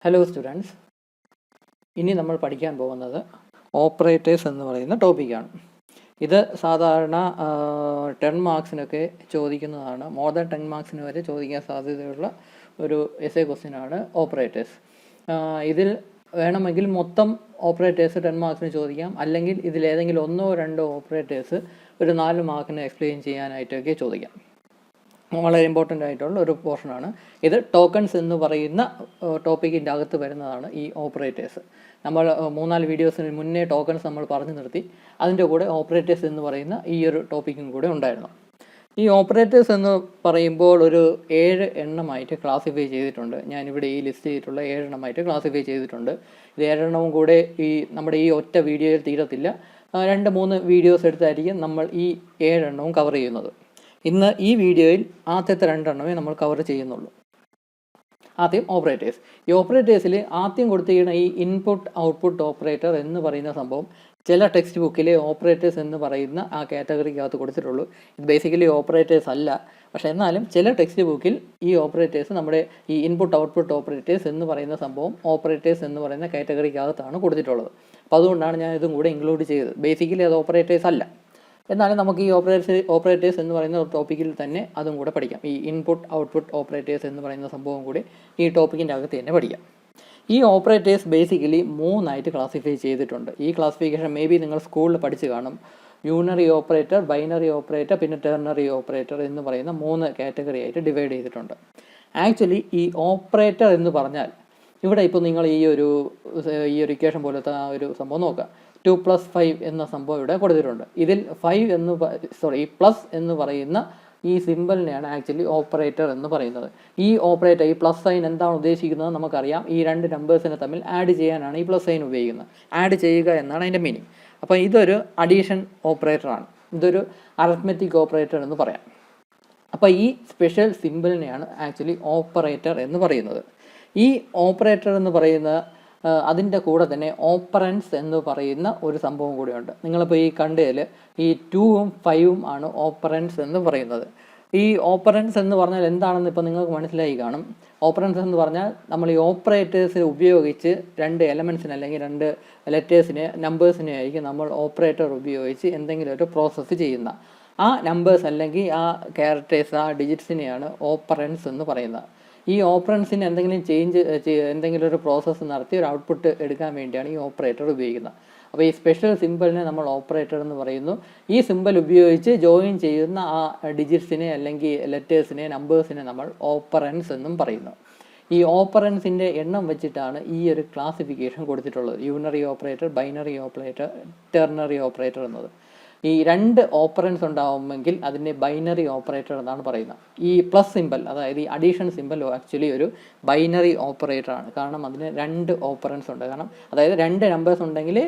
Hello students, ഇനി നമ്മൾ പഠിക്കാൻ പോകുന്നത് ഓപ്പറേറ്റേഴ്സ് എന്ന് പറയുന്ന ടോപ്പിക്കാണ്. ഇത് സാധാരണ 10 മാർക്സിനൊക്കെ ചോദിക്കുന്നതാണ്. മോർ ദാൻ 10 മാർക്സിന് വരെ ചോദിക്കാൻ സാധ്യതയുള്ള ഒരു എസ്സേ ക്വസ്റ്റ്യനാണ് ഓപ്പറേറ്റേഴ്സ്. ഇതിൽ വേണമെങ്കിൽ മൊത്തം ഓപ്പറേറ്റേഴ്സ് 10 മാർക്സിന് ചോദിക്കാം, അല്ലെങ്കിൽ ഇതിലേതെങ്കിലും ഒന്നോ രണ്ടോ ഓപ്പറേറ്റേഴ്സ് ഒരു 4 മാർക്കിന് എക്സ്പ്ലെയിൻ ചെയ്യാനായിട്ടൊക്കെ ചോദിക്കാം. വളരെ ഇമ്പോർട്ടൻ്റ് ആയിട്ടുള്ള ഒരു പോർഷനാണ് ഇത്. ടോക്കൺസ് എന്ന് പറയുന്ന ടോപ്പിക്കിൻ്റെ അകത്ത് വരുന്നതാണ് ഈ ഓപ്പറേറ്റേഴ്സ്. നമ്മൾ 3-4 വീഡിയോസിന് മുന്നേ ടോക്കൺസ് നമ്മൾ പറഞ്ഞു നിർത്തി. അതിൻ്റെ കൂടെ ഓപ്പറേറ്റേഴ്സ് എന്ന് പറയുന്ന ഈ ഒരു ടോപ്പിക്കും കൂടെ ഉണ്ടായിരുന്നു. ഈ ഓപ്പറേറ്റേഴ്സ് എന്ന് പറയുമ്പോൾ ഒരു 7 എണ്ണമായിട്ട് ക്ലാസിഫൈ ചെയ്തിട്ടുണ്ട്. ഞാനിവിടെ ഈ ലിസ്റ്റ് ചെയ്തിട്ടുള്ള 7 എണ്ണമായിട്ട് ക്ലാസിഫൈ ചെയ്തിട്ടുണ്ട്. ഇത് 7 എണ്ണവും കൂടെ നമ്മുടെ ഈ ഒറ്റ വീഡിയോയിൽ തീരത്തില്ല. 2-3 വീഡിയോസ് എടുത്തായിരിക്കും നമ്മൾ ഈ 7 എണ്ണവും കവർ ചെയ്യുന്നത്. ഇന്ന് ഈ വീഡിയോയിൽ ആദ്യത്തെ 2 എണ്ണമേ നമ്മൾ കവർ ചെയ്യുന്നുള്ളൂ. ആദ്യം ഓപ്പറേറ്റേഴ്സ്. ഈ ഓപ്പറേറ്റേഴ്സിൽ ആദ്യം കൊടുത്തിരിക്കുന്ന ഈ ഇൻപുട്ട് ഔട്ട്പുട്ട് ഓപ്പറേറ്റർ എന്ന് പറയുന്ന സംഭവം ചില ടെക്സ്റ്റ് ബുക്കിലെ ഓപ്പറേറ്റേഴ്സ് എന്ന് പറയുന്ന ആ കാറ്റഗറിക്കകത്ത് കൊടുത്തിട്ടുള്ളൂ. ഇത് ബേസിക്കലി ഓപ്പറേറ്റേഴ്സ് അല്ല, പക്ഷേ എന്നാലും ചില ടെക്സ്റ്റ് ബുക്കിൽ ഈ ഓപ്പറേറ്റേഴ്സ് നമ്മുടെ ഈ ഇൻപുട്ട് ഔട്ട്പുട്ട് ഓപ്പറേറ്റേഴ്സ് എന്ന് പറയുന്ന സംഭവം ഓപ്പറേറ്റേഴ്സ് എന്ന് പറയുന്ന കാറ്റഗറിക്കകത്താണ് കൊടുത്തിട്ടുള്ളത്. അപ്പോൾ അതുകൊണ്ടാണ് ഞാൻ ഇതും കൂടെ ഇൻക്ലൂഡ് ചെയ്തത്. ബേസിക്കലി അത് ഓപ്പറേറ്റേഴ്സ് അല്ല, എന്നാലും നമുക്ക് ഈ ഓപ്പറേറ്റേഴ്സ് എന്ന് പറയുന്ന ടോപ്പിക്കിൽ തന്നെ അതും കൂടെ പഠിക്കാം. ഈ ഇൻപുട്ട് ഔട്ട്പുട്ട് ഓപ്പറേറ്റേഴ്സ് എന്ന് പറയുന്ന സംഭവം കൂടി ഈ ടോപ്പിക്കിൻ്റെ അകത്ത് തന്നെ പഠിക്കാം. ഈ ഓപ്പറേറ്റേഴ്സ് ബേസിക്കലി 3 ക്ലാസിഫൈ ചെയ്തിട്ടുണ്ട്. ഈ ക്ലാസിഫിക്കേഷൻ മേ ബി നിങ്ങൾ സ്കൂളിൽ പഠിച്ച് കാണും. യൂണറി ഓപ്പറേറ്റർ, ബൈനറി ഓപ്പറേറ്റർ, പിന്നെ ടെർണറി ഓപ്പറേറ്റർ എന്ന് പറയുന്ന 3 കാറ്റഗറി ആയിട്ട് ഡിവൈഡ് ചെയ്തിട്ടുണ്ട്. ആക്ച്വലി ഈ ഓപ്പറേറ്റർ എന്ന് പറഞ്ഞാൽ ഇവിടെ ഇപ്പോൾ നിങ്ങൾ ഈ ഒരു ഇക്വേഷൻ പോലത്തെ ആ ഒരു സംഭവം നോക്കുക. 2+5 എന്ന സംഭവം ഇവിടെ കൊടുത്തിട്ടുണ്ട്. ഇതിൽ 5 ഈ പ്ലസ് എന്ന് പറയുന്ന ഈ സിമ്പിളിനെയാണ് ആക്ച്വലി ഓപ്പറേറ്റർ എന്ന് പറയുന്നത്. ഈ ഓപ്പറേറ്റർ, ഈ പ്ലസ് സൈൻ എന്താണ് ഉദ്ദേശിക്കുന്നത് നമുക്കറിയാം. ഈ 2 നമ്പേഴ്സിനെ തമ്മിൽ ആഡ് ചെയ്യാനാണ് ഈ പ്ലസ് സൈൻ ഉപയോഗിക്കുന്നത്. ആഡ് ചെയ്യുക എന്നാണ് അതിൻ്റെ മീനിങ്. അപ്പോൾ ഇതൊരു അഡീഷൻ ഓപ്പറേറ്ററാണ്. ഇതൊരു അരിത്മെറ്റിക് ഓപ്പറേറ്റർ എന്ന് പറയാം. അപ്പോൾ ഈ സ്പെഷ്യൽ സിമ്പിളിനെയാണ് ആക്ച്വലി ഓപ്പറേറ്റർ എന്ന് പറയുന്നത്. ഈ ഓപ്പറേറ്റർ എന്ന് പറയുന്ന അതിൻ്റെ കൂടെ തന്നെ ഓപ്പറൻസ് എന്ന് പറയുന്ന ഒരു സംഭവം കൂടിയുണ്ട്. നിങ്ങളിപ്പോൾ ഈ കണ്ടതിൽ ഈ 2ഉം 5ഉം ആണ് ഓപ്പറൻസ് എന്ന് പറയുന്നത്. ഈ ഓപ്പറൻസ് എന്ന് പറഞ്ഞാൽ എന്താണെന്ന് ഇപ്പോൾ നിങ്ങൾക്ക് മനസ്സിലായി കാണും. ഓപ്പറൻസ് എന്ന് പറഞ്ഞാൽ നമ്മൾ ഈ ഓപ്പറേറ്റേഴ്സിൽ ഉപയോഗിച്ച് 2 എലമെൻസിനെ അല്ലെങ്കിൽ 2 ലെറ്റേഴ്സിനെ, നമ്പേഴ്സിനെ ആയിരിക്കും നമ്മൾ ഓപ്പറേറ്റർ ഉപയോഗിച്ച് എന്തെങ്കിലും ഒരു പ്രോസസ്സ് ചെയ്യുന്ന ആ നമ്പേഴ്സ് അല്ലെങ്കിൽ ആ ക്യാരക്ടേഴ്സ്, ആ ഡിജിറ്റ്സിനെയാണ് ഓപ്പറൻസ് എന്ന് പറയുന്നത്. ഈ ഓപ്പറൻസിന് എന്തെങ്കിലും ഒരു പ്രോസസ്സ് നടത്തി ഒരു ഔട്ട്പുട്ട് എടുക്കാൻ വേണ്ടിയാണ് ഈ ഓപ്പറേറ്റർ ഉപയോഗിക്കുന്നത്. അപ്പോൾ ഈ സ്പെഷ്യൽ സിമ്പിളിനെ നമ്മൾ ഓപ്പറേറ്റർ എന്ന് പറയുന്നു. ഈ സിമ്പിൾ ഉപയോഗിച്ച് ജോയിൻ ചെയ്യുന്ന ആ ഡിജിറ്റ്സിനെ അല്ലെങ്കിൽ ലെറ്റേഴ്സിനെ, നമ്പേഴ്സിനെ നമ്മൾ ഓപ്പറൻസ് എന്നും പറയുന്നു. ഈ ഓപ്പറൻസിൻ്റെ എണ്ണം വെച്ചിട്ടാണ് ഈ ഒരു ക്ലാസിഫിക്കേഷൻ കൊടുത്തിട്ടുള്ളത്. Unary operator, binary operator, ternary operator എന്നത്. ഈ 2 ഓപ്പറൻസ് ഉണ്ടാവുമെങ്കിൽ അതിനെ ബൈനറി ഓപ്പറേറ്റർ എന്നാണ് പറയുന്നത്. ഈ പ്ലസ് സിമ്പൽ, അതായത് ഈ അഡീഷൻ സിമ്പൽ ആക്ച്വലി ഒരു ബൈനറി ഓപ്പറേറ്ററാണ്. കാരണം അതിന് 2 ഓപ്പറൻസ് ഉണ്ട്. അതായത് 2 നമ്പേഴ്സ് ഉണ്ടെങ്കിൽ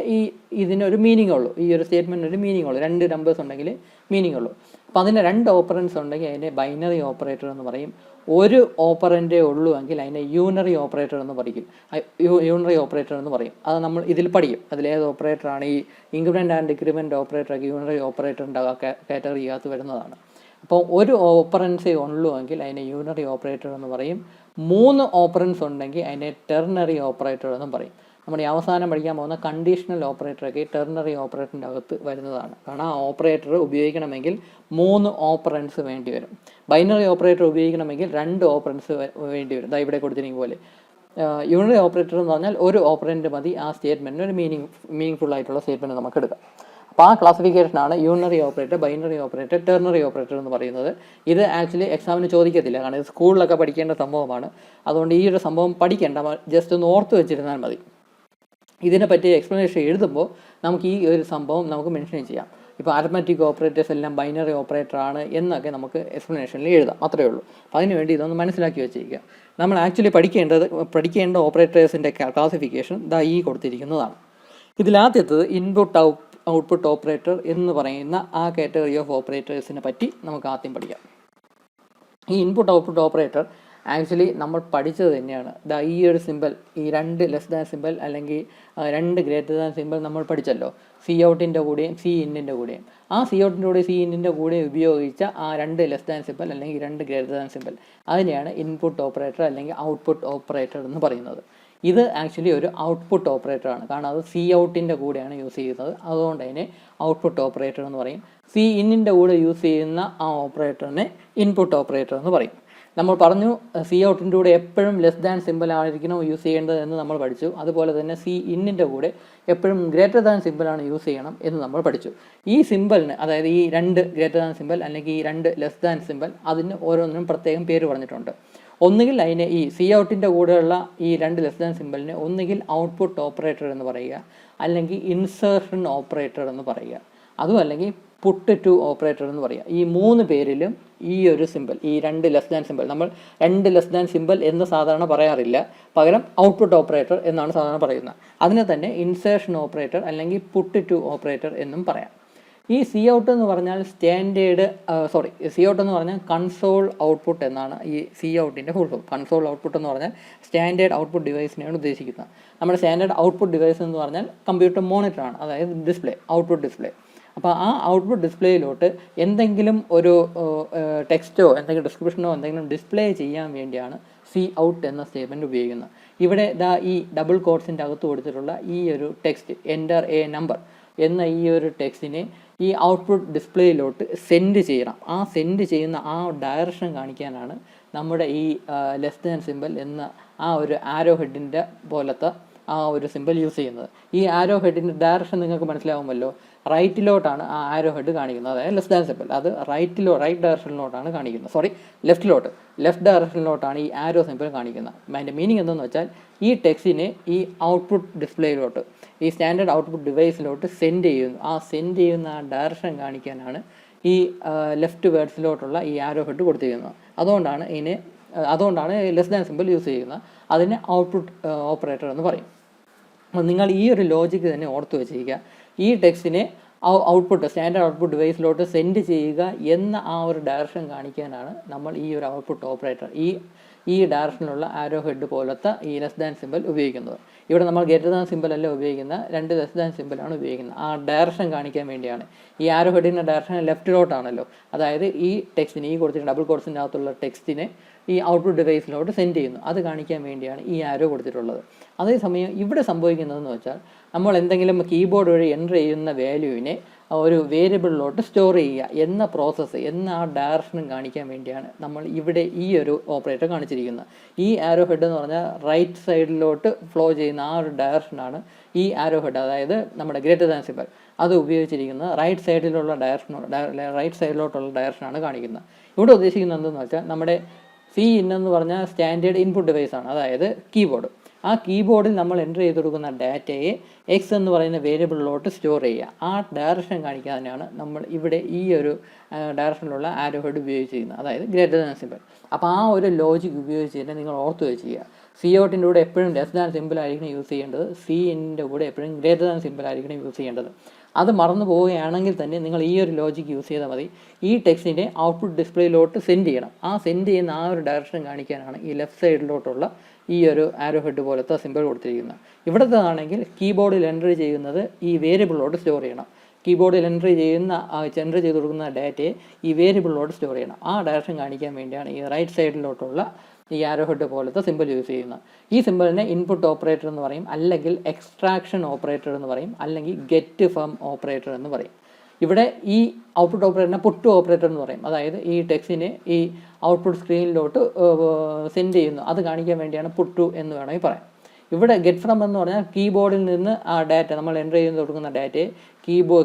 ഇതിനൊരു മീനിങ് ഉള്ളൂ. ഈ ഒരു സ്റ്റേറ്റ്മെൻറ്റിന് ഒരു മീനിങ് ഉള്ളൂ. 2 നമ്പേഴ്സ് ഉണ്ടെങ്കിൽ മീനിങ് ഉള്ളൂ. അപ്പോൾ അതിന് 2 ഓപ്പറൻസ് ഉണ്ടെങ്കിൽ അതിനെ ബൈനറി ഓപ്പറേറ്റർ എന്ന് പറയും. ഒരു ഓപ്പറൻറ്റേ ഉള്ളൂ എങ്കിൽ അതിനെ യൂണറി ഓപ്പറേറ്റർ എന്ന് പറയും. അത് നമ്മൾ ഇതിൽ പഠിക്കും. അതിലേത് ഓപ്പറേറ്ററാണ് ഈ ഇൻക്രിമെൻ്റ് ആൻഡ് ഡിക്രിമെൻ്റ് ഓപ്പറേറ്ററൊക്കെ യൂണറി ഓപ്പറേറ്ററിൻ്റെ കാറ്റഗറിക്കകത്ത് വരുന്നതാണ്. അപ്പോൾ ഒരു ഓപ്പറൻസേ ഉള്ളൂ എങ്കിൽ അതിനെ യൂണറി ഓപ്പറേറ്റർ എന്ന് പറയും. 3 ഓപ്പറൻസ് ഉണ്ടെങ്കിൽ അതിനെ ടെർണറി ഓപ്പറേറ്റർ എന്നും പറയും. നമ്മുടെ അവസാനം പഠിക്കാൻ പോകുന്ന കണ്ടീഷണൽ ഓപ്പറേറ്ററൊക്കെ ടെർണറി ഓപ്പറേറ്ററിൻ്റെ അകത്ത് വരുന്നതാണ്. കാരണം ആ ഓപ്പറേറ്റർ ഉപയോഗിക്കണമെങ്കിൽ 3 ഓപ്പറൻസ് വേണ്ടി വരും. ബൈനറി ഓപ്പറേറ്റർ ഉപയോഗിക്കണമെങ്കിൽ 2 ഓപ്പറൻസ് വേണ്ടി വരും. ഇവിടെ കൊടുത്തിരിക്കുന്ന പോലെ യൂണറി ഓപ്പറേറ്റർ എന്ന് പറഞ്ഞാൽ ഒരു ഓപ്പറൻറ്റ് മതി ആ സ്റ്റേറ്റ്മെൻറ്റിന് ഒരു മീനിങ് ഫുൾ ആയിട്ടുള്ള സ്റ്റേറ്റ്മെൻറ്റ് നമുക്ക് എടുക്കാം. അപ്പോൾ ആ ക്ലാസിഫിക്കേഷനാണ് unary operator, binary operator, ternary operator എന്ന് പറയുന്നത്. ഇത് ആക്ച്വലി എക്സാമിന് ചോദിക്കത്തില്ല, കാരണം ഇത് സ്കൂളിലൊക്കെ പഠിക്കേണ്ട സംഭവമാണ്. അതുകൊണ്ട് ഈ ഒരു സംഭവം പഠിക്കേണ്ട, ജസ്റ്റ് ഒന്ന് ഓർത്ത് വെച്ചിരുന്നാൽ മതി. ഇതിനെപ്പറ്റി എക്സ്പ്ലനേഷൻ എഴുതുമ്പോൾ നമുക്ക് ഈ ഒരു സംഭവം നമുക്ക് മെൻഷൻ ചെയ്യാം. ഇപ്പോൾ അരിത്മെറ്റിക് ഓപ്പറേറ്റേഴ്സ് എല്ലാം ബൈനറി ഓപ്പറേറ്റർ ആണ് എന്നൊക്കെ നമുക്ക് എക്സ്പ്ലനേഷനിൽ എഴുതാം. അത്രയേ ഉള്ളൂ. അപ്പോൾ അതിനുവേണ്ടി ഇതൊന്ന് മനസ്സിലാക്കി വെച്ചിരിക്കുക. നമ്മൾ ആക്ച്വലി പഠിക്കേണ്ട ഓപ്പറേറ്റേഴ്സിൻ്റെ ക്ലാസിഫിക്കേഷൻ ഈ കൊടുത്തിരിക്കുന്നതാണ്. ഇതിലാദ്യത്തത് ഇൻപുട്ട് ഔട്ട്പുട്ട് ഓപ്പറേറ്റർ എന്ന് പറയുന്ന ആ കാറ്റഗറി ഓഫ് ഓപ്പറേറ്റേഴ്സിനെ പറ്റി നമുക്ക് ആദ്യം പഠിക്കാം. ഈ ഇൻപുട്ട് ഔട്ട്പുട്ട് ഓപ്പറേറ്റർ ആക്ച്വലി നമ്മൾ പഠിച്ചത് തന്നെയാണ്. ഈ ഒരു സിമ്പിൾ, ഈ 2 ലെസ് ദാൻ സിമ്പിൾ അല്ലെങ്കിൽ 2 ഗ്രേറ്റർ ദാൻ സിമ്പിൾ നമ്മൾ പഠിച്ചല്ലോ, സി ഔട്ടിൻ്റെ കൂടെയും സി ഇന്നിൻ്റെ കൂടെയും. ആ സി ഔട്ടിൻ്റെ കൂടെ സി ഇന്നിൻ്റെ കൂടെ ഉപയോഗിച്ച ആ 2 ലെസ് ദാൻ സിമ്പിൾ അല്ലെങ്കിൽ 2 ഗ്രേറ്റർ ദാൻ സിമ്പിൾ, അതിനെയാണ് ഇൻപുട്ട് ഓപ്പറേറ്റർ അല്ലെങ്കിൽ ഔട്ട്പുട്ട് ഓപ്പറേറ്റർ എന്ന് പറയുന്നത്. ഇത് ആക്ച്വലി ഒരു ഔട്ട്പുട്ട് ഓപ്പറേറ്ററാണ്, കാരണം അത് സി ഔട്ടിൻ്റെ കൂടെയാണ് യൂസ് ചെയ്യുന്നത്. അതുകൊണ്ട് അതിനെ ഔട്ട്പുട്ട് ഓപ്പറേറ്റർ എന്ന് പറയും. സി ഇന്നിൻ്റെ കൂടെ യൂസ് ചെയ്യുന്ന ആ ഓപ്പറേറ്ററിനെ ഇൻപുട്ട് ഓപ്പറേറ്റർ എന്ന് പറയും. നമ്മൾ പറഞ്ഞു സി ഔട്ടിൻ്റെ കൂടെ എപ്പോഴും ലെസ് ദാൻ സിമ്പിൾ ആയിരിക്കണം യൂസ് ചെയ്യേണ്ടത് എന്ന് നമ്മൾ പഠിച്ചു. അതുപോലെ തന്നെ സി ഇന്നിൻ്റെ കൂടെ എപ്പോഴും ഗ്രേറ്റർ ദാൻ സിമ്പിളാണ് യൂസ് ചെയ്യണം എന്ന് നമ്മൾ പഠിച്ചു. ഈ സിമ്പിളിന്, അതായത് ഈ 2 ഗ്രേറ്റർ ദാൻ സിമ്പിൾ അല്ലെങ്കിൽ ഈ 2 ലെസ് ദാൻ സിമ്പിൾ, അതിന് ഓരോന്നിനും പ്രത്യേകം പേര് പറഞ്ഞിട്ടുണ്ട്. ഒന്നുകിൽ അതിനെ ഈ സി ഔട്ടിൻ്റെ കൂടെയുള്ള ഈ 2 ലെസ് ദാൻ സിമ്പിളിനെ ഒന്നുകിൽ ഔട്ട്പുട്ട് ഓപ്പറേറ്റർ എന്ന് പറയുക, അല്ലെങ്കിൽ ഇൻസേർഷൻ ഓപ്പറേറ്റർ എന്ന് പറയുക, അതും അല്ലെങ്കിൽ പുട്ട് ടു ഓപ്പറേറ്റർ എന്ന് പറയുക. ഈ 3 പേരിലും ഈ ഒരു സിമ്പിൾ, ഈ 2 ലെസ് ദാൻ സിമ്പിൾ, നമ്മൾ 2 ലെസ് ദാൻ സിമ്പിൾ എന്ന് സാധാരണ പറയാറില്ല, പകരം ഔട്ട്പുട്ട് ഓപ്പറേറ്റർ എന്നാണ് സാധാരണ പറയുന്നത്. അതിനെ തന്നെ ഇൻസേർഷൻ ഓപ്പറേറ്റർ അല്ലെങ്കിൽ പുട്ട് ടു ഓപ്പറേറ്റർ എന്നും പറയാം. ഈ സി ഔട്ട് എന്ന് പറഞ്ഞാൽ സി ഔട്ട് എന്ന് പറഞ്ഞാൽ കൺസോൾ ഔട്ട്പുട്ട് എന്നാണ് ഈ സി ഔട്ടിൻ്റെ ഫുൾ ഫോം. കൺസോൾ ഔട്ട്പുട്ട് എന്ന് പറഞ്ഞാൽ സ്റ്റാൻഡേർഡ് ഔട്ട്പുട്ട് ഡിവൈസിനെയാണ് ഉദ്ദേശിക്കുന്നത്. നമ്മുടെ സ്റ്റാൻഡേർഡ് ഔട്ട്പുട്ട് ഡിവൈസ് എന്ന് പറഞ്ഞാൽ കമ്പ്യൂട്ടർ മോണിറ്ററാണ്, അതായത് ഡിസ്പ്ലേ, ഔട്ട്പുട്ട് ഡിസ്പ്ലേ. അപ്പോൾ ആ ഔട്ട്പുട്ട് ഡിസ്പ്ലേയിലോട്ട് എന്തെങ്കിലും ഒരു ടെക്സ്റ്റോ എന്തെങ്കിലും ഡിസ്ക്രിപ്ഷനോ എന്തെങ്കിലും ഡിസ്പ്ലേ ചെയ്യാൻ വേണ്ടിയാണ് സി ഔട്ട് എന്ന സ്റ്റേറ്റ്മെൻറ്റ് ഉപയോഗിക്കുന്നത്. ഇവിടെ ഈ ഡബിൾ കോട്ട്സിൻ്റെ അകത്ത് കൊടുത്തിട്ടുള്ള ഈ ഒരു ടെക്സ്റ്റ്, എൻ്റർ എ നമ്പർ എന്ന ഈ ഒരു ടെക്സ്റ്റിനെ ഈ ഔട്ട്പുട്ട് ഡിസ്പ്ലേയിലോട്ട് സെൻഡ് ചെയ്യണം. ആ സെൻഡ് ചെയ്യുന്ന ആ ഡയറക്ഷൻ കാണിക്കാനാണ് നമ്മുടെ ഈ ലെസ് ദാൻ സിമ്പിൾ എന്ന ആ ഒരു ആരോ ഹെഡിൻ്റെ പോലത്തെ ആ ഒരു സിമ്പിൾ യൂസ് ചെയ്യുന്നത്. ഈ ആരോ ഹെഡിൻ്റെ ഡയറക്ഷൻ നിങ്ങൾക്ക് മനസ്സിലാവുമല്ലോ. റൈറ്റിലോട്ടാണ് ആ ആരോ ഹെഡ് കാണിക്കുന്നത്, അതായത് ലെസ് ദാൻ സിമ്പിൾ. അത് റൈറ്റ് ഡയറക്ഷനിലോട്ടാണ് കാണിക്കുന്നത്. ലെഫ്റ്റ് ഡയറക്ഷനിലോട്ടാണ് ഈ ആരോ സിമ്പിൾ കാണിക്കുന്നത്. അതിൻ്റെ മീനിങ് എന്തെന്ന് വെച്ചാൽ ഈ ടെക്സ്റ്റിനെ ഈ ഔട്ട്പുട്ട് ഡിസ്പ്ലേയിലോട്ട്, ഈ സ്റ്റാൻഡേർഡ് ഔട്ട്പുട്ട് ഡിവൈസിലോട്ട് സെൻഡ് ചെയ്യുന്നു. ആ സെൻഡ് ചെയ്യുന്ന ആ ഡയറക്ഷൻ കാണിക്കാനാണ് ഈ ലെഫ്റ്റ് വേർഡ്സിലോട്ടുള്ള ഈ ആരോ ഹെഡ് കൊടുത്തിരിക്കുന്നത്. അതുകൊണ്ടാണ് ലെസ് ദാൻ സിമ്പിൾ യൂസ് ചെയ്യുന്നത്. അതിനെ ഔട്ട്പുട്ട് ഓപ്പറേറ്റർ എന്ന് പറയും. അപ്പോൾ നിങ്ങൾ ഈ ഒരു ലോജിക്ക് തന്നെ ഓർത്ത് വെച്ചിരിക്കുക. ഈ ടെക്സ്റ്റിനെ സ്റ്റാൻഡേർഡ് ഔട്ട്പുട്ട് ഡിവൈസിലോട്ട് സെൻഡ് ചെയ്യുക എന്ന ആ ഒരു ഡയറക്ഷൻ കാണിക്കാനാണ് നമ്മൾ ഈ ഒരു ഔട്ട്പുട്ട് ഓപ്പറേറ്റർ, ഈ ഡയറക്ഷനിലുള്ള ആരോ ഹെഡ് പോലത്തെ ഈ ലെസ് ദാൻ സിമ്പിൾ ഉപയോഗിക്കുന്നത്. ഇവിടെ നമ്മൾ ഗ്രേറ്റർ ദാൻ സിമ്പിൾ അല്ല ഉപയോഗിക്കുന്നത്, 2 ലെസ് ദാൻ സിമ്പിളാണ് ഉപയോഗിക്കുന്നത്. ആ ഡയറക്ഷൻ കാണിക്കാൻ വേണ്ടിയാണ്. ഈ ആരോ ഹെഡിൻ്റെ ഡയറക്ഷൻ ലെഫ്റ്റിലോട്ടാണല്ലോ, അതായത് ഈ ടെക്സ്റ്റിന്, ഈ കൊടുത്തിട്ട് ഡബിൾ കോട്ട്സിൻ്റെ അകത്തുള്ള ടെക്സ്റ്റിനെ ഈ ഔട്ട്പുട്ട് ഡിവൈസിലോട്ട് സെൻഡ് ചെയ്യുന്നു. അത് കാണിക്കാൻ വേണ്ടിയാണ് ഈ ആരോ കൊടുത്തിട്ടുള്ളത്. അതേസമയം ഇവിടെ സംഭവിക്കുന്നതെന്ന് വെച്ചാൽ, നമ്മൾ എന്തെങ്കിലും കീബോർഡ് വഴി എൻ്റർ ചെയ്യുന്ന വാല്യൂവിനെ ഒരു വേരിയബിളിലോട്ട് സ്റ്റോർ ചെയ്യുക എന്ന പ്രോസസ്സ്, എന്ന ആ ഡയറക്ഷനും കാണിക്കാൻ വേണ്ടിയാണ് നമ്മൾ ഇവിടെ ഈ ഒരു ഓപ്പറേറ്റർ കാണിച്ചിരിക്കുന്നത്. ഈ ആരോ ഹെഡ് എന്ന് പറഞ്ഞാൽ റൈറ്റ് സൈഡിലോട്ട് ഫ്ലോ ചെയ്യുന്ന ആ ഒരു ഡയറക്ഷനാണ് ഈ ആരോ ഹെഡ്, അതായത് നമ്മുടെ ഗ്രേറ്റർ ദാൻ സിമ്പിൾ അത് ഉപയോഗിച്ചിരിക്കുന്നത് റൈറ്റ് സൈഡിലോട്ടുള്ള ഡയറക്ഷനാണ് കാണിക്കുന്നത്. ഇവിടെ ഉദ്ദേശിക്കുന്നത് എന്തെന്ന് വെച്ചാൽ, നമ്മുടെ സി ഇൻ എന്ന് പറഞ്ഞാൽ സ്റ്റാൻഡേർഡ് ഇൻപുട്ട് ഡിവൈസാണ്, അതായത് കീബോർഡ്. ആ കീബോർഡിൽ നമ്മൾ എൻ്റർ ചെയ്ത് കൊടുക്കുന്ന ഡാറ്റയെ എക്സ് എന്ന് പറയുന്ന വേരിയബിളിലോട്ട് സ്റ്റോർ ചെയ്യുക. ആ ഡയറക്ഷൻ കാണിക്കാൻ തന്നെയാണ് നമ്മൾ ഇവിടെ ഈ ഒരു ഡയറക്ഷനിലുള്ള ആരോ ഹെഡ് ഉപയോഗിച്ചിരിക്കുന്നത്, അതായത് ഗ്രേറ്റർ ദാൻ സിമ്പിൾ. അപ്പോൾ ആ ഒരു ലോജിക് ഉപയോഗിച്ച് തന്നെ നിങ്ങൾ ഓർത്ത് വെച്ചിരിക്കുക. സി ഔട്ടിൻ്റെ കൂടെ എപ്പോഴും ലെസ് ദാൻ സിമ്പിൾ ആയിരിക്കണം യൂസ് ചെയ്യേണ്ടത്, സി ഇൻ്റെ കൂടെ എപ്പോഴും ഗ്രേറ്റർ ദാൻ സിമ്പിൾ ആയിരിക്കണം യൂസ് ചെയ്യേണ്ടത്. അത് മറന്നു പോവുകയാണെങ്കിൽ തന്നെ നിങ്ങൾ ഈ ഒരു ലോജിക്ക് യൂസ് ചെയ്താൽ മതി. ഈ ടെക്സ്റ്റിനെ ഔട്ട്പുട്ട് ഡിസ്പ്ലേയിലോട്ട് സെൻഡ് ചെയ്യണം. ആ സെൻഡ് ചെയ്യുന്ന ആ ഒരു ഡയറക്ഷൻ കാണിക്കാനാണ് ഈ ലെഫ്റ്റ് സൈഡിലോട്ടുള്ള ഈ ഒരു ആരോ ഹെഡ് പോലത്തെ സിമ്പിൾ കൊടുത്തിരിക്കുന്നത്. ഇവിടുത്തേതാണെങ്കിൽ കീബോർഡിൽ എൻ്റർ ചെയ്യുന്നത് ഈ വേരിയബിളിലോട്ട് സ്റ്റോർ ചെയ്യണം. കീബോർഡിൽ എൻ്റർ ചെയ്ത് കൊടുക്കുന്ന ഡാറ്റയെ ഈ വേരിയബിളിലോട്ട് സ്റ്റോർ ചെയ്യണം. ആ ഡയറക്ഷൻ കാണിക്കാൻ വേണ്ടിയാണ് ഈ റൈറ്റ് സൈഡിലോട്ടുള്ള ഈ ആരോ ഹെഡ് പോലത്തെ സിമ്പിൾ യൂസ് ചെയ്യുന്നത്. ഈ സിമ്പിളിനെ ഇൻപുട്ട് ഓപ്പറേറ്റർ എന്ന് പറയും, അല്ലെങ്കിൽ എക്സ്ട്രാക്ഷൻ ഓപ്പറേറ്റർ എന്ന് പറയും, അല്ലെങ്കിൽ ഗെറ്റ് ഫ്രം ഓപ്പറേറ്റർ എന്ന് പറയും. ഇവിടെ ഈ ഔട്ട്പുട്ട് ഓപ്പറേറ്ററിനെ പുട്ട് ഓപ്പറേറ്റർ എന്ന് പറയും, അതായത് ഈ ടെക്സ്റ്റിനെ ഈ ഔട്ട്പുട്ട് സ്ക്രീനിലോട്ട് സെൻഡ് ചെയ്യുന്നു. അത് കാണിക്കാൻ വേണ്ടിയാണ് പുട്ട് എന്ന് വേണമെങ്കിൽ പറയാം. ഇവിടെ ഗെറ്റ് ഫ്രം എന്ന് പറഞ്ഞാൽ കീബോർഡിൽ നിന്ന് ആ ഡാറ്റ, നമ്മൾ എൻ്റർ ചെയ്ത് കൊടുക്കുന്ന ഡാറ്റയെ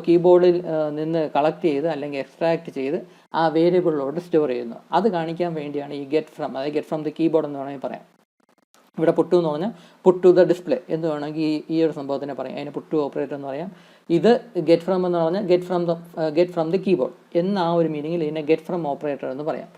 കീബോർഡിൽ നിന്ന് കളക്ട് ചെയ്ത് അല്ലെങ്കിൽ എക്സ്ട്രാക്ട് ചെയ്ത് ആ വേരിയബിളിലോട്ട് സ്റ്റോർ ചെയ്യുന്നു. അത് കാണിക്കാൻ വേണ്ടിയാണ് ഈ ഗെറ്റ് ഫ്രം, അതായത് ഗെറ്റ് ഫ്രം ദി കീബോർഡ് എന്ന് വേണമെങ്കിൽ പറയാം. ഇവിടെ പുട്ട് എന്ന് പറഞ്ഞാൽ പുട്ട് ടു ദ ഡിസ്പ്ലേ എന്ന് വേണമെങ്കിൽ ഈ ഒരു സംഭവത്തിനെ പറയാം. അതിന് പുട്ട് ഓപ്പറേറ്റർ എന്ന് പറയാം. ഇത് ഗെറ്റ് ഫ്രം എന്ന് പറഞ്ഞാൽ ഗെറ്റ് ഫ്രം ദി കീബോർഡ് എന്ന ആ ഒരു മീനിങ്ങിൽ ഇതിനെ ഗെറ്റ് ഫ്രം ഓപ്പറേറ്റർ എന്ന് പറയാം.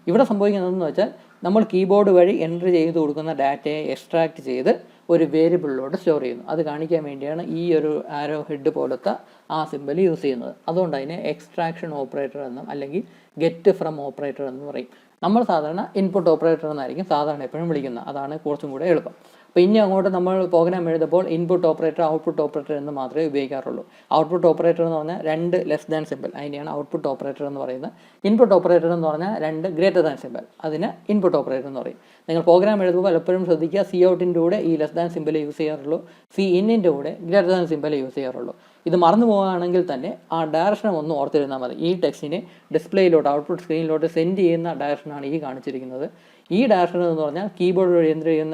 ഇവിടെ സംഭവിക്കുന്നതെന്ന് വെച്ചാൽ, നമ്മൾ കീബോർഡ് വഴി എൻ്റർ ചെയ്ത് കൊടുക്കുന്ന ഡാറ്റയെ എക്സ്ട്രാക്ട് ചെയ്ത് ഒരു വേരിയബിളിലോട്ട് സ്റ്റോർ ചെയ്യുന്നു. അത് കാണിക്കാൻ വേണ്ടിയാണ് ഈ ഒരു ആരോ ഹെഡ് പോലത്തെ ആ സിമ്പിൾ യൂസ് ചെയ്യുന്നത്. അതുകൊണ്ട് അതിനെ എക്സ്ട്രാക്ഷൻ ഓപ്പറേറ്റർ എന്നും അല്ലെങ്കിൽ ഗെറ്റ് ഫ്രം ഓപ്പറേറ്റർ എന്ന് പറയും. നമ്മൾ സാധാരണ ഇൻപുട്ട് ഓപ്പറേറ്റർ എന്നായിരിക്കും സാധാരണ എപ്പോഴും വിളിക്കുന്നത്. അതാണ് കുറച്ചും കൂടെ എളുപ്പം. അപ്പോൾ ഇനി അങ്ങോട്ട് നമ്മൾ പ്രോഗ്രാം എഴുതുമ്പോൾ ഇൻപുട്ട് ഓപ്പറേറ്റർ ഔട്ട്പുട്ട് ഓപ്പറേറ്റർ എന്ന് മാത്രമേ ഉപയോഗിക്കാറുള്ളൂ. ഔട്ട്പുട്ട് ഓപ്പറേറ്റർ എന്ന് പറഞ്ഞാൽ 2 ലെസ് ദാൻ സിമ്പിൾ, അതിനെയാണ് ഔട്ട്പുട്ട് ഓപ്പറേറ്റർ എന്ന് പറയുന്നത്. ഇൻപുട്ട് ഓപ്പറേറ്റർ എന്ന് പറഞ്ഞാൽ 2 ഗ്രേറ്റർ ദാൻ സിമ്പിൾ, അതിന് ഇൻപുട്ട് ഓപ്പറേറ്റർ എന്ന് പറയും. നിങ്ങൾ പ്രോഗ്രാം എഴുതുമ്പോൾ എപ്പോഴും ശ്രദ്ധിക്കുക, സി ഔട്ടിൻ്റെ കൂടെ ഈ ലെസ് ദാൻ സിമ്പിൾ യൂസ് ചെയ്യാറുള്ളൂ, സി ഇന്നിൻ്റെ കൂടെ ഗ്രേറ്റർ ദാൻ സിമ്പിൾ യൂസ് ചെയ്യാറുള്ളൂ. ഇത് മറന്നു പോകുകയാണെങ്കിൽ തന്നെ ആ ഡയറക്ഷൻ ഒന്ന് ഓർത്തിരുന്നാൽ മതി. ഈ ടെക്സ്റ്റിനെ ഡിസ്പ്ലേയിലോട്ട് ഔട്ട്പുട്ട് സ്ക്രീനിലോട്ട് സെൻഡ് ചെയ്യുന്ന ഡയറക്ഷനാണ് ഈ കാണിച്ചിരിക്കുന്നത്. ഈ ഡയറക്ഷൻ എന്ന് പറഞ്ഞാൽ കീബോർഡ് വഴി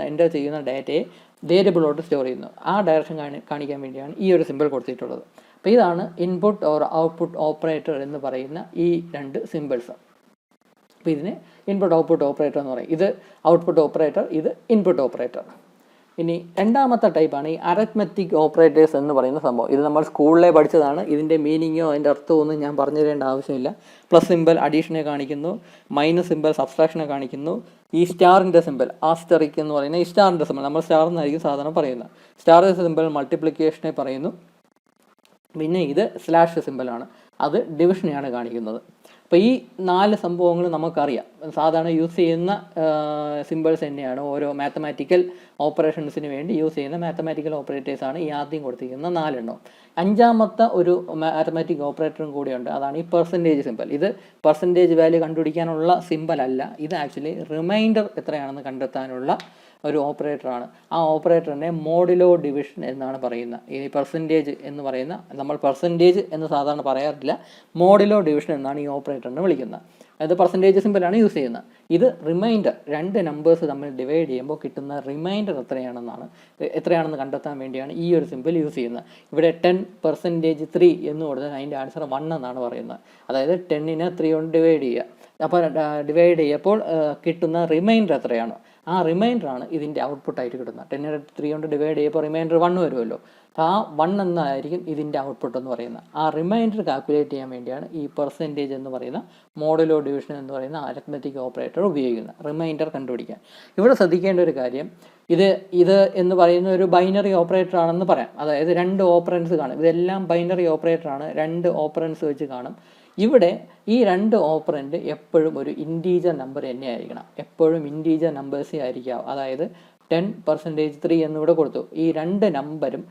എൻ്റർ ചെയ്യുന്ന ഡാറ്റയെ വേരിയബിളോട്ട് സ്റ്റോർ ചെയ്യുന്നു. ആ ഡയറക്ഷൻ കാണിക്കാൻ വേണ്ടിയാണ് ഈ ഒരു സിമ്പിൾ കൊടുത്തിട്ടുള്ളത്. അപ്പോൾ ഇതാണ് ഇൻപുട്ട് ഓർ ഔട്ട്പുട്ട് ഓപ്പറേറ്റർ എന്ന് പറയുന്ന ഈ 2 സിമ്പിൾസ്. അപ്പോൾ ഇതിന് ഇൻപുട്ട് ഔട്ട്പുട്ട് ഓപ്പറേറ്റർ എന്ന് പറയും. ഇത് ഔട്ട്പുട്ട് ഓപ്പറേറ്റർ, ഇത് ഇൻപുട്ട് ഓപ്പറേറ്റർ. ഇനി രണ്ടാമത്തെ ടൈപ്പാണ് ഈ അരിത്മെറ്റിക് ഓപ്പറേറ്റേഴ്സ് എന്ന് പറയുന്ന സംഭവം. ഇത് നമ്മൾ സ്കൂളിലെ പഠിച്ചതാണ്. ഇതിൻ്റെ മീനിങ്ങോ അതിൻ്റെ അർത്ഥമോ ഒന്നും ഞാൻ പറഞ്ഞു തരേണ്ട ആവശ്യമില്ല. പ്ലസ് സിമ്പിൾ അഡീഷനെ കാണിക്കുന്നു, മൈനസ് സിമ്പിൾ സബ്സ്ട്രാക്ഷനെ കാണിക്കുന്നു, ഈ സ്റ്റാറിൻ്റെ സിമ്പിൾ ആസ്റ്ററിക് എന്ന് പറയുന്ന ഈ സ്റ്റാറിൻ്റെ സിമ്പിൾ നമ്മൾ സ്റ്റാർ എന്നായിരിക്കും സാധാരണ പറയുന്നത്. സ്റ്റാറിൻ്റെ സിമ്പിൾ മൾട്ടിപ്ലിക്കേഷനെ പറയുന്നു. പിന്നെ ഇത് സ്ലാഷ് സിമ്പിളാണ്, അത് ഡിവിഷനെയാണ് കാണിക്കുന്നത്. അപ്പോൾ ഈ 4 സംഭവങ്ങൾ നമുക്കറിയാം. സാധാരണ യൂസ് ചെയ്യുന്ന സിമ്പിൾസ് തന്നെയാണ് ഓരോ മാത്തമാറ്റിക്കൽ ഓപ്പറേഷൻസിന് വേണ്ടി യൂസ് ചെയ്യുന്ന മാത്തമാറ്റിക്കൽ ഓപ്പറേറ്റേഴ്സാണ് ഈ ആദ്യം കൊടുത്തിരിക്കുന്ന 4 എണ്ണം. 5ാമത്തെ ഒരു മാത്തമാറ്റിക് ഓപ്പറേറ്ററും കൂടിയുണ്ട്, അതാണ് ഈ പെർസെൻറ്റേജ് സിമ്പിൾ. ഇത് പെർസെൻറ്റേജ് വാല്യൂ കണ്ടുപിടിക്കാനുള്ള സിമ്പിൾ അല്ല, ഇത് ആക്ച്വലി റിമൈൻഡർ എത്രയാണെന്ന് കണ്ടെത്താനുള്ള ഒരു ഓപ്പറേറ്ററാണ്. ആ ഓപ്പറേറ്ററിനെ മോഡുലോ ഡിവിഷൻ എന്നാണ് പറയുന്നത്. ഈ പെർസെൻറ്റേജ് എന്ന് പറയുന്ന, നമ്മൾ പെർസെൻറ്റേജ് എന്ന് സാധാരണ പറയാറില്ല, മോഡുലോ ഡിവിഷൻ എന്നാണ് ഈ ഓപ്പറേറ്ററിനെ വിളിക്കുന്നത്. അത് പെർസെൻറ്റേജ് സിമ്പിളാണ് യൂസ് ചെയ്യുന്നത്. ഇത് റിമൈൻഡർ, 2 നമ്പേഴ്സ് തമ്മിൽ ഡിവൈഡ് ചെയ്യുമ്പോൾ കിട്ടുന്ന റിമൈൻഡർ എത്രയാണെന്ന് കണ്ടെത്താൻ വേണ്ടിയാണ് ഈ ഒരു സിമ്പിൾ യൂസ് ചെയ്യുന്നത്. ഇവിടെ 10% എന്ന് കൊടുത്താൽ അതിൻ്റെ ആൻസർ 1 എന്നാണ് പറയുന്നത്. അതായത് 10നെ 3 കൊണ്ട് ഡിവൈഡ് ചെയ്യുക. അപ്പോൾ ഡിവൈഡ് ചെയ്യുമ്പോൾ കിട്ടുന്ന റിമൈൻഡർ എത്രയാണോ ആ റിമൈൻഡറാണ് ഇതിൻ്റെ ഔട്ട്പുട്ടായിട്ട് കിട്ടുന്നത്. 10നെ 3 കൊണ്ട് ഡിവൈഡ് ചെയ്യുമ്പോൾ റിമൈൻഡർ 1 വരുമല്ലോ. അപ്പോൾ ആ 1 എന്നായിരിക്കും ഇതിൻ്റെ ഔട്ട്പുട്ട് എന്ന് പറയുന്നത്. ആ റിമൈൻഡർ കാൽക്കുലേറ്റ് ചെയ്യാൻ വേണ്ടിയാണ് ഈ പെർസെൻറ്റേജ് എന്ന് പറയുന്ന മോഡുലോ ഡിവിഷൻ എന്ന് പറയുന്ന അരിത്മെറ്റിക് ഓപ്പറേറ്റർ ഉപയോഗിക്കുന്നത്, റിമൈൻഡർ കണ്ടുപിടിക്കാൻ. ഇവിടെ ശ്രദ്ധിക്കേണ്ട ഒരു കാര്യം, ഇത് എന്ന് പറയുന്ന ഒരു ബൈനറി ഓപ്പറേറ്റർ ആണെന്ന് പറയാം. അതായത് 2 ഓപ്പറൻസ് കാണും. ഇതെല്ലാം ബൈനറി ഓപ്പറേറ്ററാണ്, 2 ഓപ്പറൻസ് വെച്ച് കാണും. ഇവിടെ ഈ 2 ഓപ്പറൻറ്റ് എപ്പോഴും ഒരു ഇൻറ്റീജർ നമ്പർ തന്നെ ആയിരിക്കണം, എപ്പോഴും ഇൻറ്റീജർ നമ്പേഴ്സേ ആയിരിക്കാം. അതായത് 10% 3 എന്നിവിടെ കൊടുത്തു. ഈ 2 നമ്പരും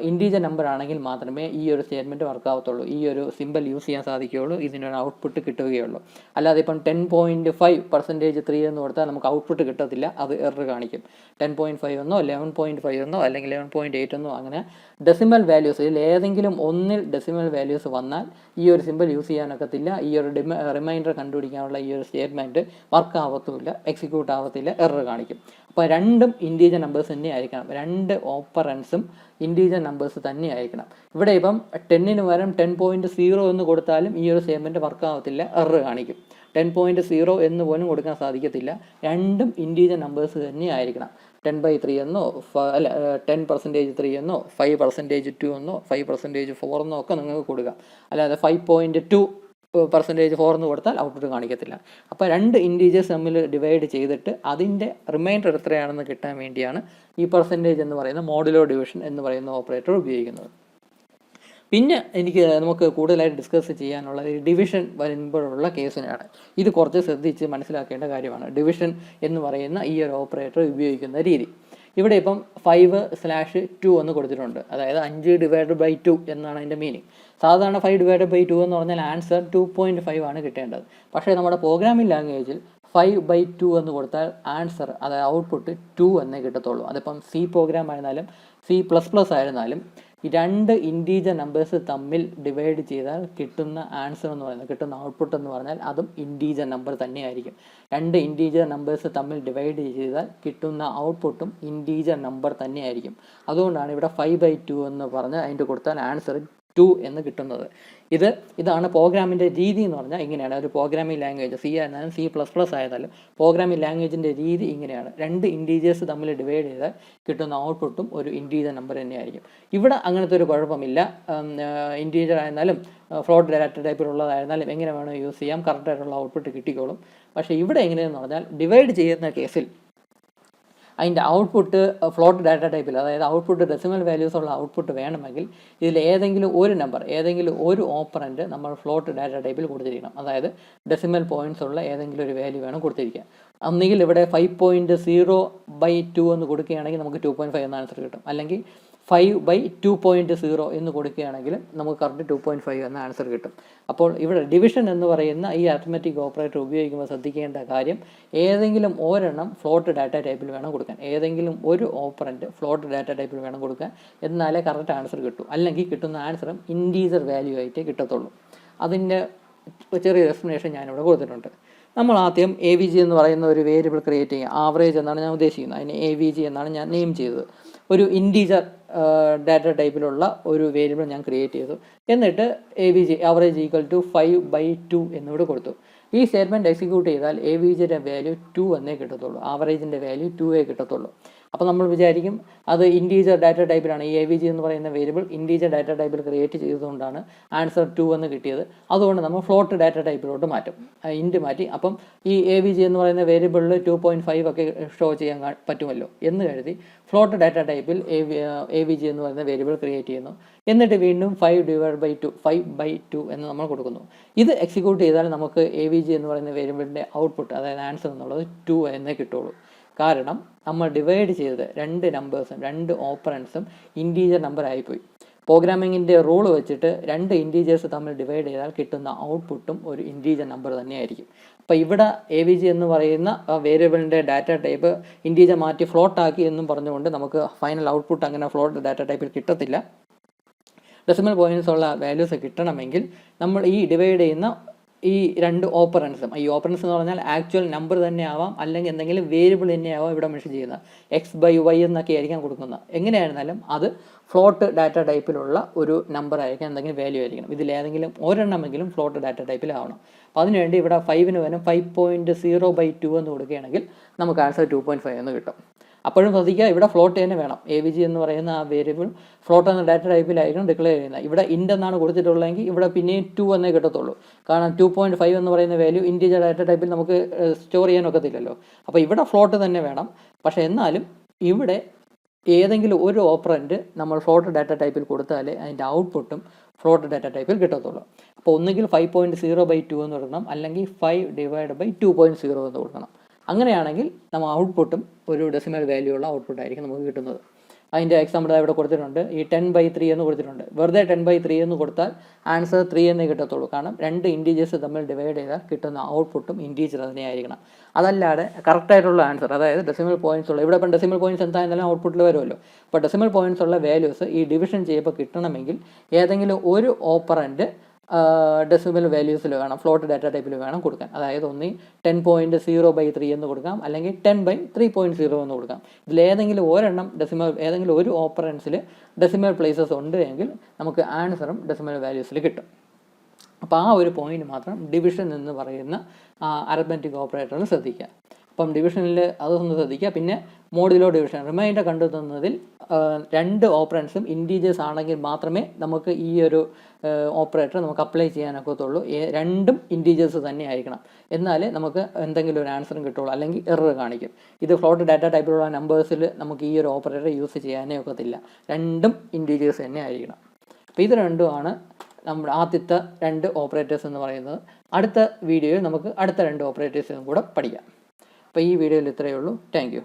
ഇൻറ്റീജർ നമ്പർ ആണെങ്കിൽ മാത്രമേ ഈ ഒരു സ്റ്റേറ്റ്മെൻറ്റ് വർക്ക് ആവത്തുള്ളൂ, ഈ ഒരു സിമ്പിൾ യൂസ് ചെയ്യാൻ സാധിക്കുകയുള്ളൂ, ഇതിനൊരു ഔട്ട്പുട്ട് കിട്ടുകയുള്ളൂ. അല്ലാതെ ഇപ്പം 10.5% 3 എന്ന് കൊടുത്താൽ നമുക്ക് ഔട്ട്പുട്ട് കിട്ടത്തില്ല, അത് എറർ കാണിക്കും. 10.5 എന്നോ 11.5 എന്നോ അല്ലെങ്കിൽ 11.8 എന്നോ അങ്ങനെ ഡെസിമൽ വാല്യൂസ്, ഇതിൽ ഏതെങ്കിലും ഒന്നിൽ ഡെസിമൽ വാല്യൂസ് വന്നാൽ ഈ ഒരു സിമ്പിൾ യൂസ് ചെയ്യാനൊക്കത്തില്ല. ഈ ഒരു റിമൈൻഡർ കണ്ടുപിടിക്കാനുള്ള ഈ ഒരു സ്റ്റേറ്റ്മെൻറ്റ് വർക്ക് ആവത്തുമില്ല, എക്സിക്യൂട്ട് ആവത്തില്ല, എറർ കാണിക്കും. അപ്പോൾ 2 ഇൻറ്റീജർ നമ്പേഴ്സ് തന്നെ ആയിരിക്കണം, 2 ഓപ്പറൻസും ഇൻറ്റീജർ നമ്പേഴ്സ് തന്നെ ആയിരിക്കണം. ഇവിടെ ഇപ്പം 10ന് പകരം 10.0 എന്ന് കൊടുത്താലും ഈ ഒരു സ്റ്റേറ്റ്മെൻറ്റ് വർക്ക് ആവത്തില്ല, എറർ കാണിക്കും. 10.0 എന്ന് പോലും കൊടുക്കാൻ സാധിക്കത്തില്ല, 2 ഇൻറ്റീജർ നമ്പേഴ്സ് തന്നെ ആയിരിക്കണം. 10/3 എന്നോ അല്ല 10% 3 എന്നോ 5% 2 എന്നോ 5% 4 എന്നോ ഒക്കെ നിങ്ങൾക്ക് കൊടുക്കാം. അല്ലാതെ 5.2% 4 എന്ന് കൊടുത്താൽ ഔട്ട്പുട്ട് കാണിക്കത്തില്ല. അപ്പോൾ 2 ഇൻറ്റീജേഴ്സ് തമ്മിൽ ഡിവൈഡ് ചെയ്തിട്ട് അതിൻ്റെ റിമൈൻഡർ എത്രയാണെന്ന് കിട്ടാൻ വേണ്ടിയാണ് ഈ പെർസെൻറ്റേജ് എന്ന് പറയുന്ന മോഡുലോ ഡിവിഷൻ എന്ന് പറയുന്ന ഓപ്പറേറ്റർ ഉപയോഗിക്കുന്നത്. പിന്നെ നമുക്ക് കൂടുതലായിട്ട് ഡിസ്കസ് ചെയ്യാനുള്ളത് ഡിവിഷൻ വരുമ്പോഴുള്ള കേസിനാണ്. ഇത് കുറച്ച് ശ്രദ്ധിച്ച് മനസ്സിലാക്കേണ്ട കാര്യമാണ്, ഡിവിഷൻ എന്ന് പറയുന്ന ഈ ഒരു ഓപ്പറേറ്റർ ഉപയോഗിക്കുന്ന രീതി. ഇവിടെ ഇപ്പം 5/2 എന്ന് കൊടുത്തിട്ടുണ്ട്, അതായത് 5/2 എന്നാണ് അതിൻ്റെ മീനിങ്. സാധാരണ 5/2 എന്ന് പറഞ്ഞാൽ ആൻസർ 2.5 ആണ് കിട്ടേണ്ടത്. പക്ഷേ നമ്മുടെ പ്രോഗ്രാമിംഗ് ലാംഗ്വേജിൽ 5/2 എന്ന് കൊടുത്താൽ ആൻസർ, അതായത് ഔട്ട്പുട്ട് 2 എന്നേ കിട്ടത്തുള്ളൂ. അതിപ്പം C പ്രോഗ്രാം ആയിരുന്നാലും C++ ആയിരുന്നാലും ഈ 2 ഇൻറ്റീജർ നമ്പേഴ്സ് തമ്മിൽ ഡിവൈഡ് ചെയ്താൽ കിട്ടുന്ന ആൻസർ എന്ന് പറയുന്നത്, കിട്ടുന്ന ഔട്ട്പുട്ട് എന്ന് പറഞ്ഞാൽ അതും ഇൻറ്റീജർ നമ്പർ തന്നെയായിരിക്കും. 2 ഇൻറ്റീജർ നമ്പേഴ്സ് തമ്മിൽ ഡിവൈഡ് ചെയ്താൽ കിട്ടുന്ന ഔട്ട്പുട്ടും ഇൻറ്റീജർ നമ്പർ തന്നെയായിരിക്കും. അതുകൊണ്ടാണ് ഇവിടെ 5/2 എന്ന് പറഞ്ഞ് അതിൻ്റെ കൊടുത്താൽ ആൻസർ 2 എന്ന് കിട്ടുന്നത്. ഇതാണ് പ്രോഗ്രാമിൻ്റെ രീതി എന്ന് പറഞ്ഞാൽ ഇങ്ങനെയാണ്. ഒരു പ്രോഗ്രാമിംഗ് ലാംഗ്വേജ് C ആയിരുന്നാലും C++ ആയിരുന്നാലും പ്രോഗ്രാമിംഗ് ലാംഗ്വേജിൻ്റെ രീതി ഇങ്ങനെയാണ്. 2 ഇൻറ്റീജേഴ്സ് തമ്മിൽ ഡിവൈഡ് ചെയ്താൽ കിട്ടുന്ന ഔട്ട്പുട്ടും ഒരു ഇൻറ്റീജർ നമ്പർ തന്നെയായിരിക്കും. ഇവിടെ അങ്ങനത്തെ ഒരു കുഴപ്പമില്ല. ഇൻറ്റീജർ ആയിരുന്നാലും ഫ്ലോട്ട് ഡാറ്റ ടൈപ്പിലുള്ളതായിരുന്നാലും എങ്ങനെ വേണോ യൂസ് ചെയ്യാം, കറക്റ്റായിട്ടുള്ള ഔട്ട്പുട്ട് കിട്ടിക്കോളും. പക്ഷേ ഇവിടെ എങ്ങനെയെന്ന് പറഞ്ഞാൽ ഡിവൈഡ് ചെയ്യുന്ന കേസിൽ അതിൻ്റെ ഔട്ട്പുട്ട് ഫ്ലോട്ട് ഡാറ്റ ടൈപ്പിൽ, അതായത് ഔട്ട്പുട്ട് ഡെസിമൽ വാല്യൂസ് ഉള്ള ഔട്ട്പുട്ട് വേണമെങ്കിൽ ഇതിൽ ഏതെങ്കിലും ഒരു നമ്പർ, ഏതെങ്കിലും ഒരു ഓപ്പറൻറ്റ് നമ്മൾ ഫ്ലോട്ട് ഡാറ്റ ടൈപ്പിൽ കൊടുത്തിരിക്കണം. അതായത് ഡെസിമൽ പോയിൻറ്റ്സ് ഉള്ള ഏതെങ്കിലും ഒരു വാല്യൂ വേണം കൊടുത്തിരിക്കുക. ഒന്നുകിൽ ഇവിടെ 5.0/2 എന്ന് കൊടുക്കുകയാണെങ്കിൽ നമുക്ക് 2.5 എന്ന ആൻസർ കിട്ടും. അല്ലെങ്കിൽ 5/2.0 എന്ന് കൊടുക്കുകയാണെങ്കിൽ നമുക്ക് കറക്റ്റ് 2.5 എന്ന ആൻസർ കിട്ടും. അപ്പോൾ ഇവിടെ ഡിവിഷൻ എന്ന് പറയുന്ന ഈ അരിത്മെറ്റിക് ഓപ്പറേറ്റർ ഉപയോഗിക്കുമ്പോൾ ശ്രദ്ധിക്കേണ്ട കാര്യം, ഏതെങ്കിലും ഒരെണ്ണം ഫ്ലോട്ട് ഡാറ്റ ടൈപ്പിൽ വേണം കൊടുക്കാൻ. ഏതെങ്കിലും ഒരു ഓപ്പറൻറ്റ് ഫ്ലോട്ട് ഡാറ്റ ടൈപ്പിൽ വേണം കൊടുക്കാൻ, എന്നാലേ കറക്റ്റ് ആൻസർ കിട്ടൂ. അല്ലെങ്കിൽ കിട്ടുന്ന ആൻസറും ഇൻറ്റീജർ വാല്യൂ ആയിട്ടേ കിട്ടത്തുള്ളൂ. അതിൻ്റെ ചെറിയൊരു എക്സ്പ്ലനേഷൻ ഞാനിവിടെ കൊടുത്തിട്ടുണ്ട്. നമ്മൾ ആദ്യം AVG എന്ന് പറയുന്ന ഒരു വേരിയബിൾ ക്രിയേറ്റ് ചെയ്യുക. ആവറേജ് എന്നാണ് ഞാൻ ഉദ്ദേശിക്കുന്നത്. അതിന് AVG എന്നാണ് ഞാൻ നെയിം ചെയ്തത്. ഒരു ഇൻറ്റീജർ ഡാറ്റ ടൈപ്പിലുള്ള ഒരു വേരിയബിൾ ഞാൻ ക്രിയേറ്റ് ചെയ്തു. എന്നിട്ട് AVG ആവറേജ് ഈക്വൽ ടു 5/2 എന്നിവിടെ കൊടുത്തു. ഈ സ്റ്റേറ്റ്മെൻറ്റ് എക്സിക്യൂട്ട് ചെയ്താൽ AVGയുടെ വാല്യൂ 2 എന്നേ കിട്ടത്തുള്ളൂ. ആവറേജിൻ്റെ വാല്യൂ 2 കിട്ടത്തുള്ളൂ. അപ്പോൾ നമ്മൾ വിചാരിക്കും അത് ഇൻറ്റീജർ ഡാറ്റ ടൈപ്പിലാണ്. ഈ AVG എന്ന് പറയുന്ന വേരിയബിൾ ഇൻറ്റീജർ ഡാറ്റ ടൈപ്പിൽ ക്രിയേറ്റ് ചെയ്തുകൊണ്ടാണ് ആൻസർ 2 എന്ന് കിട്ടിയത്. അതുകൊണ്ട് നമ്മൾ ഫ്ലോട്ട് ഡാറ്റ ടൈപ്പിലോട്ട് മാറ്റും, ഇൻറ്റ് മാറ്റി. അപ്പം ഈ AVG എന്ന് പറയുന്ന വേരിയബിളിൽ 2.5 ഒക്കെ ഷോ ചെയ്യാൻ പറ്റുമല്ലോ എന്ന് കരുതി ഫ്ലോട്ട് ഡാറ്റ ടൈപ്പിൽ AVG എന്ന് പറയുന്ന വേരിയബിൾ ക്രിയേറ്റ് ചെയ്യുന്നു. എന്നിട്ട് വീണ്ടും 5/2 എന്ന് നമ്മൾ കൊടുക്കുന്നു. ഇത് എക്സിക്യൂട്ട് ചെയ്താൽ നമുക്ക് AVG എന്ന് പറയുന്ന വേരിയബിളിൻ്റെ ഔട്ട്പുട്ട്, അതായത് ആൻസർ എന്നുള്ളത് 2 എന്നേ കിട്ടുള്ളൂ. കാരണം നമ്മൾ ഡിവൈഡ് ചെയ്തത് രണ്ട് നമ്പേഴ്സും, രണ്ട് ഓപ്പറൻസും ഇൻറ്റീജർ നമ്പർ ആയിപ്പോയി. പ്രോഗ്രാമിങ്ങിൻ്റെ റൂൾ വെച്ചിട്ട് രണ്ട് ഇൻറ്റീജേഴ്സ് തമ്മിൽ ഡിവൈഡ് ചെയ്താൽ കിട്ടുന്ന ഔട്ട്പുട്ടും ഒരു ഇൻറ്റീജർ നമ്പർ തന്നെയായിരിക്കും. അപ്പോൾ ഇവിടെ AVG എന്ന് പറയുന്ന വേരിയബിളിൻ്റെ ഡാറ്റ ടൈപ്പ് ഇൻറ്റീജർ മാറ്റി ഫ്ലോട്ട് ആക്കി എന്നും പറഞ്ഞുകൊണ്ട് നമുക്ക് ഫൈനൽ ഔട്ട്പുട്ട് അങ്ങനെ ഫ്ലോട്ട് ഡാറ്റ ടൈപ്പിൽ കിട്ടത്തില്ല. ഡെസിമൽ പോയിൻറ്റ്സ് ഉള്ള വാല്യൂസ് കിട്ടണമെങ്കിൽ നമ്മൾ ഈ ഡിവൈഡ് ചെയ്യുന്ന ഈ രണ്ട് ഓപ്പറൻസും, ഈ ഓപ്പറൻസ് എന്ന് പറഞ്ഞാൽ ആക്ച്വൽ നമ്പർ തന്നെ ആവാം, അല്ലെങ്കിൽ എന്തെങ്കിലും വേരിയബിൾ തന്നെയാവാം ഇവിടെ മെൻഷൻ ചെയ്യുന്നത്. X/Y എന്നൊക്കെ ആയിരിക്കാം കൊടുക്കുന്നത്. എങ്ങനെയായിരുന്നാലും അത് ഫ്ലോട്ട് ഡാറ്റ ടൈപ്പിലുള്ള ഒരു നമ്പർ ആയിരിക്കാം, എന്തെങ്കിലും വാല്യൂ ആയിരിക്കണം. ഇതിലേതെങ്കിലും ഒരെണ്ണമെങ്കിലും ഫ്ലോട്ട് ഡാറ്റ ടൈപ്പിലാവണം. അപ്പോൾ അതിനുവേണ്ടി ഇവിടെ 5 പകരം 5.0/2 എന്ന് കൊടുക്കുകയാണെങ്കിൽ നമുക്ക് ആൻസർ 2.5 എന്ന് കിട്ടും. അപ്പോഴും ശ്രദ്ധിക്കുക, ഇവിടെ ഫ്ലോട്ട് തന്നെ വേണം. AVG എന്ന് പറയുന്ന ആ വേരിയബിൾ ഫ്ലോട്ട് എന്ന ഡാറ്റ ടൈപ്പിലായിരിക്കും ഡിക്ലെയർ ചെയ്യുന്നത്. ഇവിടെ ഇൻറ്റ് എന്നാണ് കൊടുത്തിട്ടുള്ളതെങ്കിൽ ഇവിടെ പിന്നെയും 2 എന്നേ കിട്ടത്തുള്ളൂ. കാരണം 2.5 എന്ന് പറയുന്ന വാല്യൂ ഇൻറ്റീജർ ഡാറ്റ ടൈപ്പിൽ നമുക്ക് സ്റ്റോർ ചെയ്യാൻ ഒക്കത്തില്ലല്ലോ. അപ്പോൾ ഇവിടെ ഫ്ലോട്ട് തന്നെ വേണം. പക്ഷേ എന്നാലും ഇവിടെ ഏതെങ്കിലും ഒരു ഓപ്പറൻറ്റ് നമ്മൾ ഫ്ലോട്ട് ഡാറ്റ ടൈപ്പിൽ കൊടുത്താലേ അതിൻ്റെ ഔട്ട്പുട്ടും ഫ്ലോട്ട് ഡാറ്റ ടൈപ്പിൽ കിട്ടത്തുള്ളൂ. അപ്പോൾ ഒന്നുകിൽ 5.0/2 എന്ന് കൊടുക്കണം, അല്ലെങ്കിൽ 5/2.0 എന്ന് കൊടുക്കണം. അങ്ങനെയാണെങ്കിൽ നമ്മൾ ഔട്ട്പുട്ടും ഒരു ഡെസിമൽ വാല്യൂ ഉള്ള ഔട്ട്പുട്ടായിരിക്കും നമുക്ക് കിട്ടുന്നത്. അതിൻ്റെ എക്സാമ്പിൾ ഇവിടെ കൊടുത്തിട്ടുണ്ട്. ഈ 10/3 എന്ന് കൊടുത്തിട്ടുണ്ട്. വെറുതെ 10/3 എന്ന് കൊടുത്താൽ ആൻസർ 3 എന്നേ കിട്ടത്തുള്ളൂ. കാരണം രണ്ട് ഇൻറ്റീജേഴ്സ് തമ്മിൽ ഡിവൈഡ് ചെയ്താൽ കിട്ടുന്ന ഔട്ട്പുട്ടും ഇൻറ്റീജർ തന്നെയായിരിക്കണം. അതല്ലാതെ കറക്റ്റായിട്ടുള്ള ആൻസർ, അതായത് ഡെസിമൽ പോയിൻറ്റ്സ് ഉള്ള, ഇവിടെ ഇപ്പം ഡെസിമൽ പോയിൻറ്റ്സ് എന്തായാലും ഔട്ട്പുട്ടിൽ വരുമല്ലോ. അപ്പോൾ ഡെസിമൽ പോയിൻറ്റ്സ് ഉള്ള വാല്യൂസ് ഈ ഡിവിഷൻ ചെയ്യുമ്പോൾ കിട്ടണമെങ്കിൽ ഏതെങ്കിലും ഒരു ഓപ്പറൻറ്റ് ഡെസിമൽ വാല്യൂസിൽ വേണം, ഫ്ലോട്ട് ഡാറ്റ ടൈപ്പിൽ വേണം കൊടുക്കാൻ. അതായത് ഒന്ന് 10.0/3 എന്ന് കൊടുക്കാം, അല്ലെങ്കിൽ 10/3.0 എന്ന് കൊടുക്കാം. ഇതിലേതെങ്കിലും ഒരെണ്ണം ഏതെങ്കിലും ഒരു ഓപ്പറൻസിൽ ഡെസിമൽ പ്ലേസസ് ഉണ്ട് എങ്കിൽ നമുക്ക് ആൻസറും ഡെസിമൽ വാല്യൂസിൽ കിട്ടും. അപ്പോൾ ആ ഒരു പോയിന്റ് മാത്രം ഡിവിഷൻ എന്ന് പറയുന്ന അരിത്മെറ്റിക് ഓപ്പറേറ്ററിൽ ശ്രദ്ധിക്കുക. അപ്പം ഡിവിഷനിൽ അതൊന്ന് ശ്രദ്ധിക്കുക. പിന്നെ മോഡുലോ ഡിവിഷൻ, റിമൈൻഡർ കണ്ടെത്തുന്നതിൽ രണ്ട് ഓപ്പറൻസും ഇൻറ്റീജേഴ്സ് ആണെങ്കിൽ മാത്രമേ നമുക്ക് ഈ ഒരു ഓപ്പറേറ്റർ നമുക്ക് അപ്ലൈ ചെയ്യാനൊക്കത്തുള്ളൂ. രണ്ടും ഇൻറ്റീജേഴ്സ് തന്നെ ആയിരിക്കണം, എന്നാലേ നമുക്ക് എന്തെങ്കിലും ഒരു ആൻസറും കിട്ടുള്ളൂ, അല്ലെങ്കിൽ എറർ കാണിക്കും. ഇത് ഫ്ലോട്ട് ഡാറ്റ ടൈപ്പിലുള്ള നമ്പേഴ്സിൽ നമുക്ക് ഈ ഒരു ഓപ്പറേറ്റർ യൂസ് ചെയ്യാനേ ഒക്കത്തില്ല. രണ്ടും ഇൻറ്റീജേഴ്സ് തന്നെ ആയിരിക്കണം. അപ്പോൾ ഇത് രണ്ടുമാണ് നമ്മുടെ ആദ്യത്തെ രണ്ട് ഓപ്പറേറ്റേഴ്സ് എന്ന് പറയുന്നത്. അടുത്ത വീഡിയോയിൽ നമുക്ക് അടുത്ത രണ്ട് ഓപ്പറേറ്റേഴ്സും കൂടെ പഠിക്കാം. അപ്പോൾ ഈ വീഡിയോയിൽ ഇത്രയേ ഉള്ളൂ. Thank you.